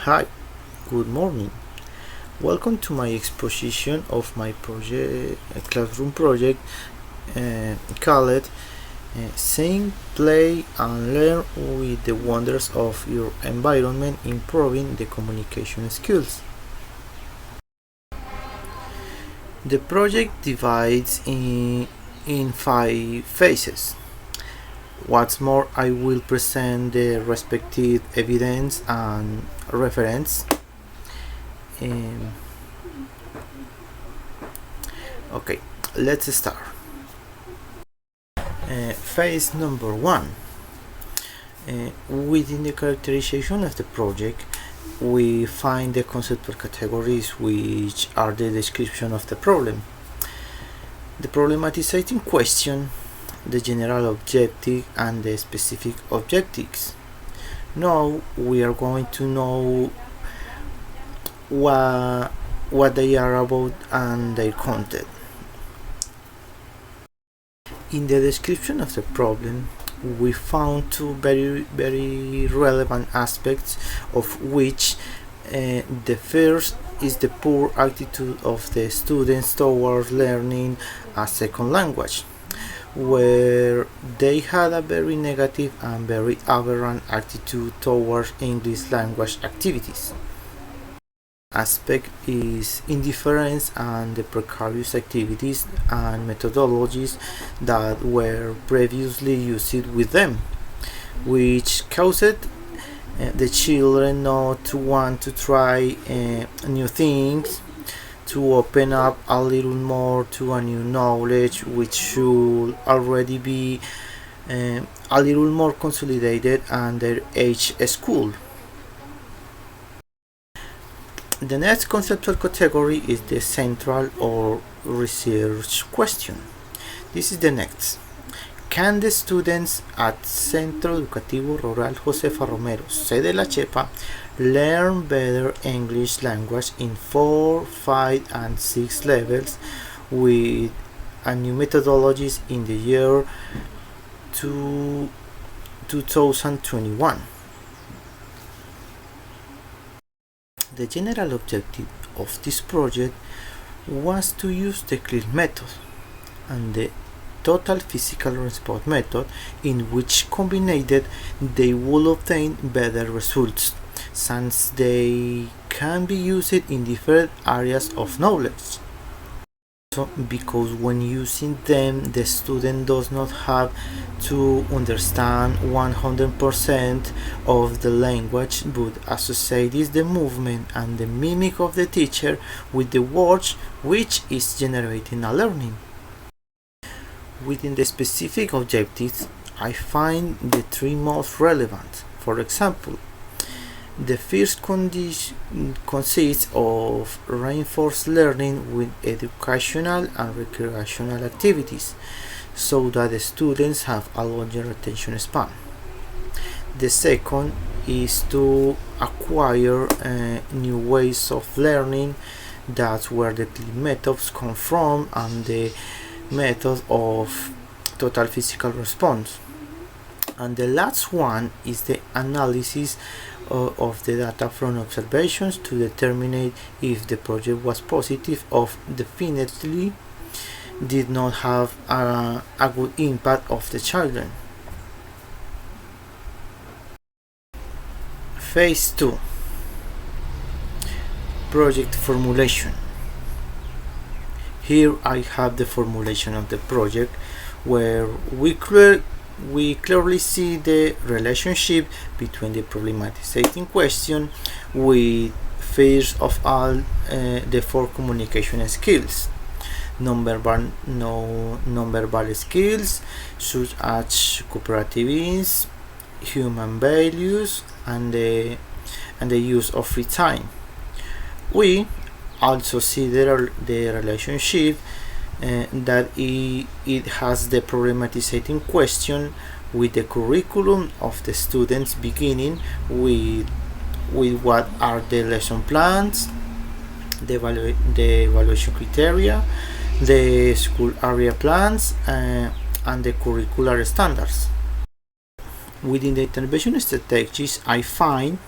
Hi, good morning. Welcome to my exposition of my project, classroom project called Sing, Play and Learn with the Wonders of Your Environment Improving the Communication Skills. The project divides in 5 phases. What's more, I will present the respective evidence and reference. Okay, let's start. Phase number 1. Within the characterization of the project, we find the conceptual categories, which are the description of the problem, the problematizing question, the general objective, and the specific objectives. Now we are going to know what they are about and their content. In the description of the problem, we found two very relevant aspects, of which the first is the poor attitude of the students towards learning a second language, where they had a very negative and very aberrant attitude towards English language activities. Aspect is indifference and the precarious activities and methodologies that were previously used with them, which caused the children not to want to try new things, to open up a little more to a new knowledge which should already be a little more consolidated under each school. The next conceptual category is the central or research question. This is the next. Can the students at Centro Educativo Rural Josefa Romero, sede La Chepa, learn better English language in 4, 5, and 6 levels with a new methodologies in the year 2021? The general objective of this project was to use the CLIR method and the total physical response method, in which combined they will obtain better results, since they can be used in different areas of knowledge. So, because when using them, the student does not have to understand 100% of the language, but associates the movement and the mimic of the teacher with the words, which is generating a learning. Within the specific objectives, I find the three most relevant. For example, the first consists of reinforced learning with educational and recreational activities, so that the students have a longer attention span. The second is to acquire new ways of learning. That's where the CLIR methods come from, and the method of total physical response. And the last one is the analysis of the data from observations to determine if the project was positive or definitely did not have a good impact of the children. Phase 2. Project formulation. Here I have the formulation of the project, where we clearly see the relationship between the problematizing question with, first of all, the 4 communication skills. Non-verbal skills such as cooperativism, human values, and the use of free time. We also see the relationship that it has the problematizing question with the curriculum of the students, beginning with what are the lesson plans, the evaluation criteria, the school area plans, and the curricular standards. Within the intervention strategies, I find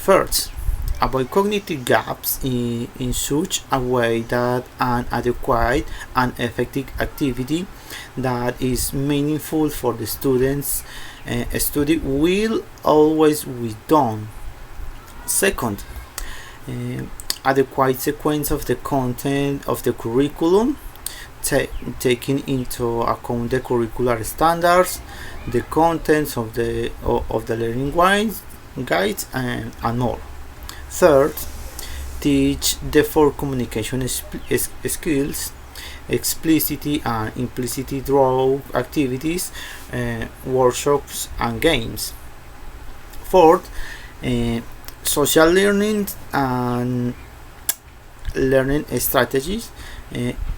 First, avoid cognitive gaps in such a way that an adequate and effective activity that is meaningful for the students study will always be done. Second, uh, adequate sequence of the content of the curriculum, taking into account the curricular standards, the contents of the learning guides and more. Third, teach the four communication skills: explicit and implicit draw activities, workshops and games. Fourth, social learning and learning strategies.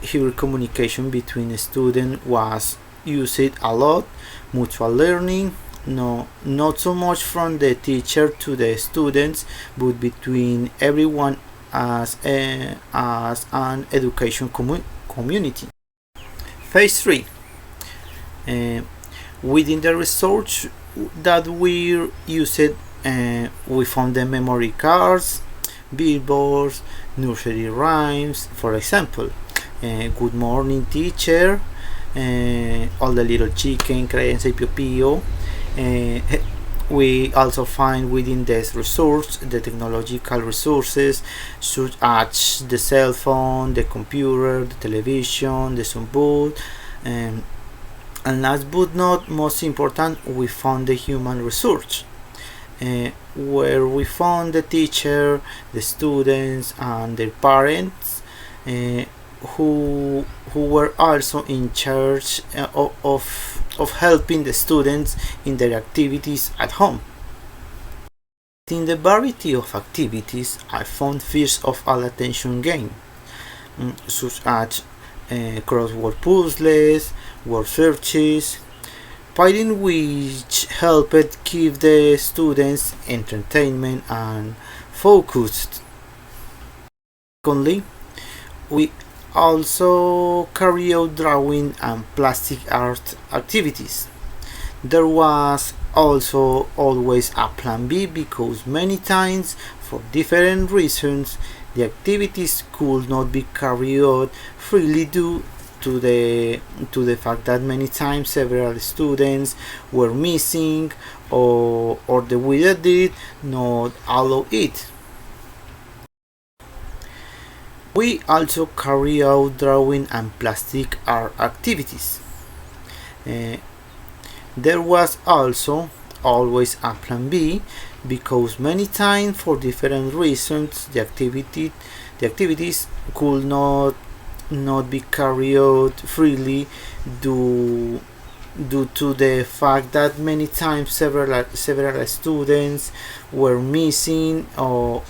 Here communication between the students was used a lot. Mutual learning, no, not so much from the teacher to the students, but between everyone as an education community. Phase 3. Within the research that we used, we found the memory cards, billboards, nursery rhymes, for example. Good morning, teacher. All the little chicken, creencia pio pio. We also find within this resource the technological resources such as the cell phone, the computer, the television, the Zoom booth, and last but not most important, we found the human resource, where we found the teacher, the students, and their parents, who were also in charge of helping the students in their activities at home. In the variety of activities, I found fears of all attention game, such as crossword puzzles, word searches, finding which helped keep the students entertainment and focused. Secondly, we also carry out drawing and plastic art activities. There was also always a plan B because many times, for different reasons, the activities could not be carried out freely due to the fact that many times several students were missing, or the weather did not allow it. We also carry out drawing and plastic art activities. There was also always a plan B because many times, for different reasons, the activities could not be carried out freely due to the fact that many times several students were missing, or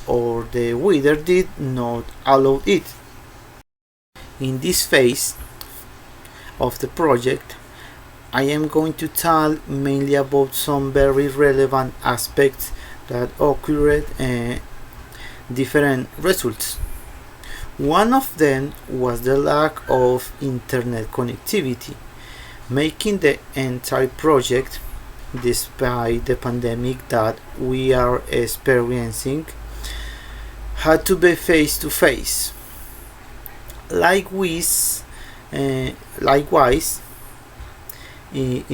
the weather did not allow it. In this phase of the project, I am going to tell mainly about some very relevant aspects that occurred different results. One of them was the lack of internet connectivity, making the entire project, despite the pandemic that we are experiencing, had to be face to face. Likewise, in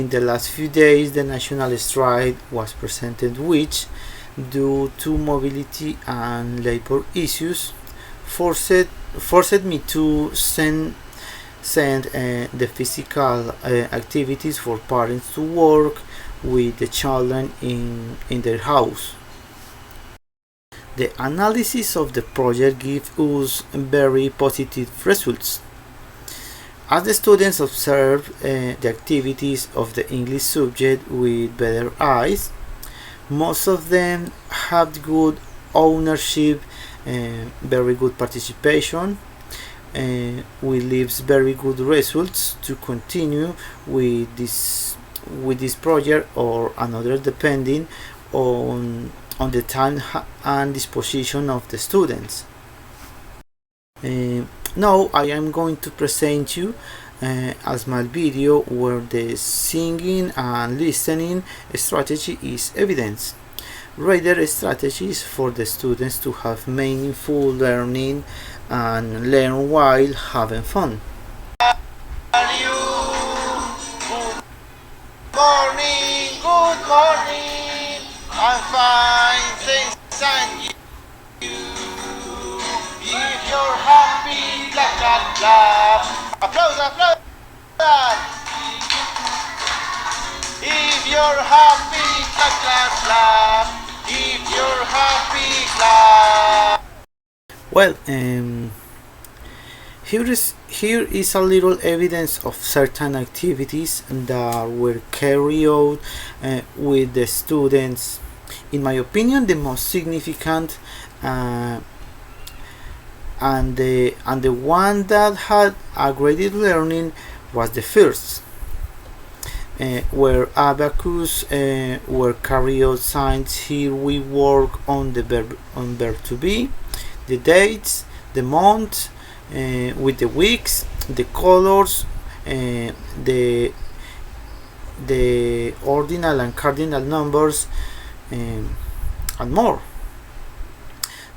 the last few days, the national strike was presented, which, due to mobility and labor issues, forced me to send the physical activities for parents to work with the children in their house. The analysis of the project gives us very positive results. As the students observed the activities of the English subject with better eyes, most of them had good ownership, very good participation, we leaves very good results to continue with this project or another, depending on the time and disposition of the students. Now I am going to present you a small video where the singing and listening strategy is evidenced. rather strategies for the students to have meaningful learning and learn while having fun. Good morning, I'm fine, thanks, and you. If you're happy, clap, clap, clap. Applause, applause. If you're happy, clap, clap, clap. If you're happy, clap. Well, here is a little evidence of certain activities that were carried out with the students. In my opinion, the most significant and the one that had a great learning was the first, where abacus were carried out signs. Here we work on the verb to be, the dates, the month, with the weeks, the colors, the ordinal and cardinal numbers, and more.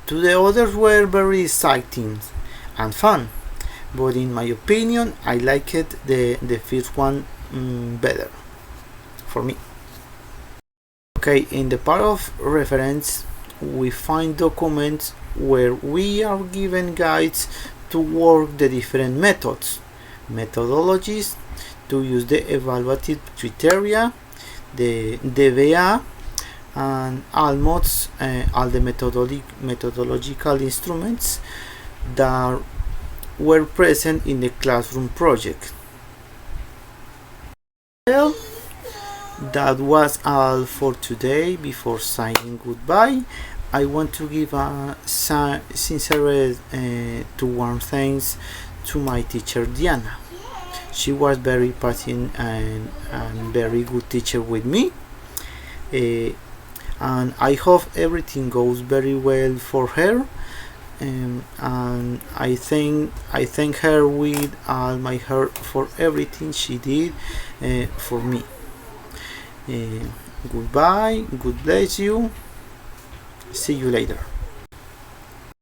To the others were very exciting and fun, but in my opinion I liked the first one better for me. Okay, in the part of reference we find documents where we are given guides to work the different methodologies to use the evaluative criteria, the DVA, and almost all the methodological instruments that were present in the classroom project. Well, that was all for today. Before saying goodbye, I want to give a sincere to warm thanks to my teacher Diana. She was very patient and very good teacher with me, and I hope everything goes very well for her. And I thank her with all my heart for everything she did for me. Goodbye, God bless you. See you later.